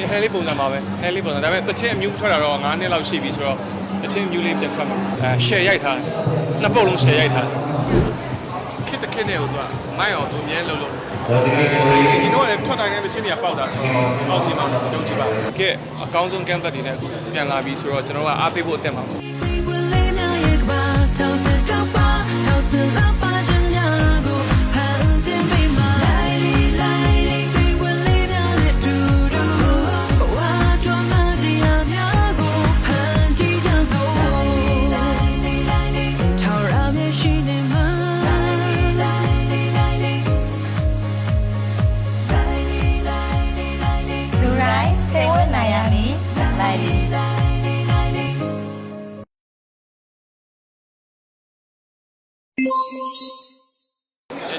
ဟဲလေးပုံစံပါပဲဟဲလေးပုံစံဒါပေမဲ့တချင်းအမျိုးထွက်တာတော့9နှစ်လောက်ရှိပြီဆိုတော့တချင်းမျိုးလေးပြန်ထွက်မှာရှယ်ရိုက်ထားတယ်နှစ်ပုတ်လုံးရှယ်ရိုက်ထားတယ်ခစ်တခစ်နဲ့ဟိုသူကမိုင်းအောင်သူအမြဲလုံးဒီတော့လည်းထွက်တိုင်းနဲ့တချင်းတွေကပေါက်တာဆိုတော့အောက်ဒီမှာယုံကြည်ပါကဲအကောင်းဆုံးကမ်ပတ်တွေနဲ့အခုပြန်လာပြီဆိုတော့ကျွန်တော်ကအားပေးဖို့အတက်မှာပါ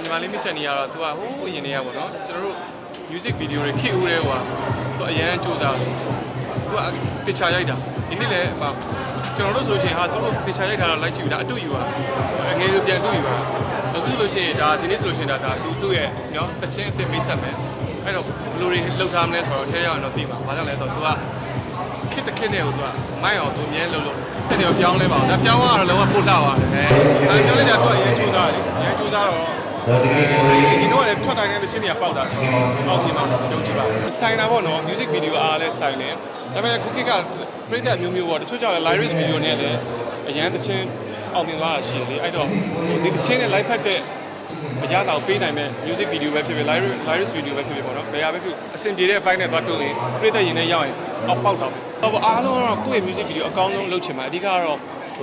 ညီမလေးမစ်ဆက်နေရတော့သူကဟိုးအရင်တည်းကပေါ့နော်ကျွန်တော်တို့ music video တွေခေတ်ဦးတဲ့ဟိုကသူအရန်စူးစမ်းတယ်သူက picture ရိုက်တာဒီနေ့လည်းကျွန်တော်တို့ဆိုရှင်ဟာသူတို့ picture ရိုက်တာတော့ like ကြည့်ပြီဒါအတူယူပါအငယ်လိုပြန်တူယူပါအခုဆိုရှင်ဒါဒီနေ့ဆိုရှင်ဒါသူ့ရဲ့နော်တချင်းအစ်စ်မိတ်ဆက်မယ်အဲ့တော့ဘယ်လိုတွေလှုပ်ထားမလဲဆိုတော့ထဲရောက်တော့သိမှာဘာကြောင့်လဲဆိုတော့သူကခစ်တခစ်နဲ့ဟိုသူကမိုက်အောင်သူအမြဲလှုပ်တဲ့နေရာပြောင်းလဲပါအောင်ဒါပြောင်းသွားတော့လုံးဝပို့လှပါတယ်ပြောင်းလိုက်တာသူကအရင်စူးစမ်းတယ်အရင်စူးစမ်းတော့ဒီတော့လည်းထွက်တိုင်းနဲ့တချင်းတွေကပေါက်တာဆိုတော့အောက်ဒီမှာယုံကြည်ပါဆိုင်တာပေါ့နော် music video အားလည်းဆိုင်တယ်ဒါပေမဲ့ခုခေတ်ကပြည်သက်မျိုးပေါ့တချို့ကြောင့် lyrics video နဲ့လည်းအရန်တချင်းအောင်မြင်သွားတာရှိတယ်လေအဲ့တော့ဒီတချင်းနဲ့ live ဖတ်တဲ့အရာတော်ပေးနိုင်မဲ့ music video ပဲဖြစ်ဖြစ် lyrics video ပဲဖြစ်ဖြစ်ပေါ့နော်ဘယ်ဟာပဲဖြစ်အဆင်ပြေတဲ့ file နဲ့သွားတွန်းရင်ပြည်သက်ရင်နဲ့ရောက်ရင်အောက်ပေါက်တော့ပေါ့အားလုံးကတော့ကိုယ့်ရဲ့ music video အကောင်းဆုံးလုပ်ချင်မှာအဓိကကတော့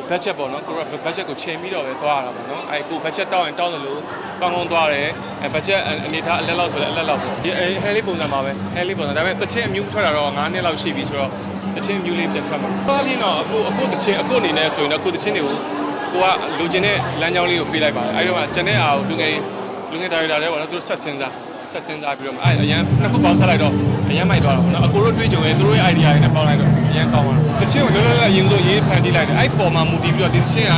budget ပေါ့နော်ကိုက budget ကိုချိန်ပြီးတော့ပဲသွားရတာပေါ့နော်အဲ့ကို budget တောင်းရင်တောင်းတယ်လို့ကောင်းသွားတယ် budget အနေထားအလက်လောက်ဆိုလည်းအလက်လောက်ပေါ့ဒီဟဲလေးပုံစံပါပဲဟဲလေးပုံစံဒါပေမဲ့တချင်းအမျိုးထွက်တာတော့9နှစ်လောက်ရှိပြီဆိုတော့တချင်းမျိုးလေးပြန်ထွက်မှာဘာဖြစ်တော့အခုတချင်းအခုအနေနဲ့ဆိုရင်တော့ကိုတချင်းတွေကိုကိုကလိုချင်တဲ့လမ်းကြောင်းလေးကိုပေးလိုက်ပါတယ်အဲ့တော့ကျန်တဲ့အားကိုလူငယ်ဒါရိုက်တာတွေပေါ့နော်သူတို့ဆက်စင်းစားပြီးတော့အဲ့အရန်နှစ်ခုပေါင်းဆက်လိုက်တော့အရန်မိုက်သွားတာပေါ့နော်အကိုတို့တွေးကြုံရင်သူတို့ရဲ့ idea တွေနဲ့ပေါင်းလိုက်တော့အရန်ကောင်းသွားတယ်တချင်းကိုလောလောလတ်ရင်ဆိုရေးဖန်တီးလိုက်တယ်အဲ့ပေါ်မှာမူတည်ပြီးတော့ဒီတချင်းက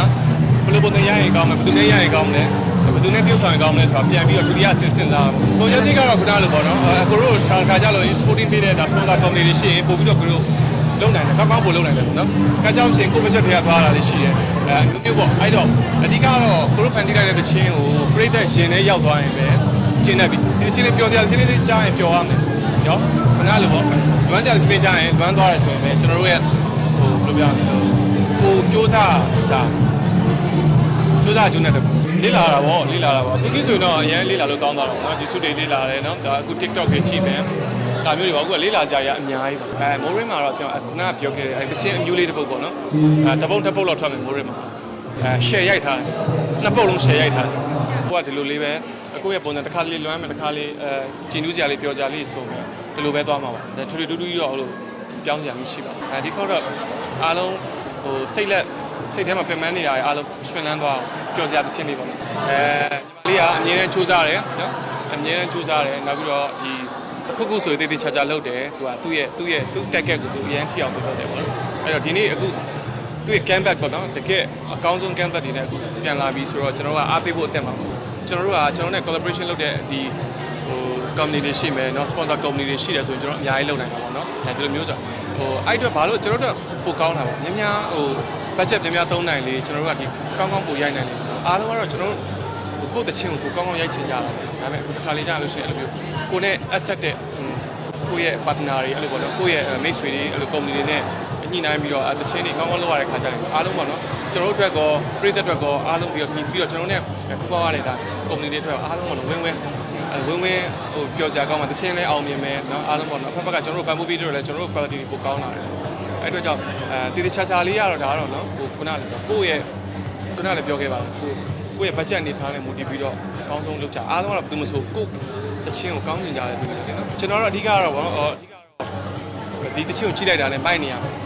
ဘယ်လိုပုံစံရရင်ကောင်းမလဲဘယ်သူနဲ့ရရင်ကောင်းမလဲဘယ်သူနဲ့ပြုတ်ဆောင်ရင်ကောင်းမလဲဆိုတာပြန်ပြီးတော့ဒုတိယစဉ်းစားတာပေါ့ပုံစံကြီးကတော့ခုနလိုပေါ့နော်အကိုတို့ခြားခါကြလို့ sporting ပေးတဲ့ဒါ sponsor company တွေရှိရင်ပို့ပြီးတော့ကိုတို့လုံနိုင်တယ်ကောင်းပို့လုံနိုင်တယ်ပေါ့နော်ကကြောင်ရှင်ကိုမချက်တွေကသွားတာလေးရှိတယ်မျိုးပေါ့အဲ့တော့အဓိကတော့ကိုတို့ဖန်တီးလိုက်တဲ့တချင်းကိုပြိသက်ရှင်နဲ့ရောက်သွားရင်ပဲကျင်းနေပြီဒီချင်းလေးပျော်ကြချင်းလေးကြားရင်ပျော်ရမယ်နော်ခဏလိုပေါ့လွမ်းကြချင်းလေးကြားရင်လွမ်းသွားတယ်ဆိုရင်ပဲကျွန်တော်တို့ရဲ့ဟိုဘယ်လိုပြောလဲကိုစူးစမ်းကျုံးနေတဲ့လေးလာတာပေါ့အခုကိဆိုရင်တော့အရင်လေးလာလို့ကောင်းသွားတော့နော် YouTube တွေလေးလာတယ်နော်ဒါအခု TikTok တွေကြည့်မယ်ဒါမျိုးတွေပေါ့အခုကလေးလာကြရအများကြီးပါမိုးရင်းမှာတော့ကျွန်တော်ခုနကပြောခဲ့တဲ့အဲတချင်းအမျိုးလေးတစ်ပုတ်ပေါ့နော်တပုတ်လောက်ထွက်မယ်မိုးရင်းမှာshare ရိုက်ထားတယ်နှစ်ပုတ်လုံး share ရိုက်ထားတယ်ကိုကဒီလိုလေးပဲအခုရဲ့ပုံစံတစ်ခါလေးလွမ်းမယ်တစ်ခါလေးကျင်းတူးစရာလေးပြောစရာလေးဆိုမယ်ဒီလိုပဲသွားမှာပါဒါထူထူတူတူရောလို့ပြောင်းစရာမရှိပါဘူးဒီခေါက်တော့အားလုံးဟိုစိတ်ထဲမှာပြန်မနေရတယ်အားလုံးရွှင်လန်းသွားပြောစရာတစ်ချင်းလေးပေါ့နော်ညီမလေးကအမြဲတမ်းစူးစမ်းတယ်နော်အမြဲတမ်းစူးစမ်းတယ်နောက်ပြီးတော့ဒီခုခုဆိုတေးသေးချာလုပ်တယ်သူကသူ့ကက်ကက်ကိုသူအရန်ထိအောင်လုပ်တယ်ပေါ့နော်အဲ့တော့ဒီနေ့အခုသူ့ရဲ့ comeback ပေါ့နော်တကယ်အကောင်းဆုံး comeback တွေနဲ့အခုပြန်လာပြီဆိုတော့ကျွန်တော်ကအားပေးဖို့အတက်မှာပေါ့ကျွန်တော်နဲ့ collaboration လုပ်တဲ့ဒီဟို company တွေရှိမယ်เนาะ sponsor company တွေရှိတယ်ဆိုရင်ကျွန်တော်အများကြီးလုပ်နိုင်တာပေါ့เนาะအဲဒီလိုမျိုးဆိုဟိုအဲ့အတွက်ဘာလို့ကျွန်တော်တို့ပိုကောင်းတာပေါ့များဟို budget များသုံးနိုင်လေကျွန်တော်တို့ကဒီကောင်းပိုရိုက်နိုင်လေအားလုံးကတော့ကျွန်တော်တို့ကိုယ့်တချင်းကိုကောင်းရိုက်ချင်ကြတာဒါပေမဲ့အခုတစ်ခါလေးကြာလို့ရှိရင်အဲ့လိုမျိုးကိုနဲ့ asset တဲ့ကိုယ့်ရဲ့ partner တွေအဲ့လိုပေါ့နော်ကိုယ့်ရဲ့ mate တွေအဲ့လို company တွေနဲ့ညှိနှိုင်းပြီးတော့တချင်းတွေကောင်းလုပ်ရတဲ့ခါကျရင်အားလုံးပေါ့နော်ကျွန်တော်တို့အတွက်ကောပြည်သက်အတွက်ကောအားလုံးပြီးတော့ကျွန်တော်နဲ့ပူးပေါင်းရတဲ့ဒါ company တွေအတွက်အားလုံးပေါ့နော်ဝင်းဟိုပျော်စရာကောင်းမှတချင်းလဲအောင်မြင်မယ်เนาะအားလုံးပေါ့နော်အဖက်ဘက်ကကျွန်တော်တို့ပံ့ပိုးပြီးတော့လဲကျွန်တော်တို့ quality တွေပိုကောင်းလာတယ်အဲ့အတွက်ကြောင့်တည်တခြားလေးရတော့ဒါတော့เนาะဟိုခုနလည်းကိုယ့်ရဲ့ခုနလည်းပြောခဲ့ပါတယ်ကိုယ့်ရဲ့ budget အနေထားနဲ့မူတည်ပြီးတော့အကောင်းဆုံးလုပ်ကြအားလုံးကတော့ဘယ်သူမှဆိုကိုတချင်းကိုကောင်းမြင်ကြတယ်သူတွေเนาะကျွန်တော်တို့အဓိကတော့ဗောနော်ဒီတချင်းကိုကြည့်လိုက်တာနဲ့မိုက်နေရမယ်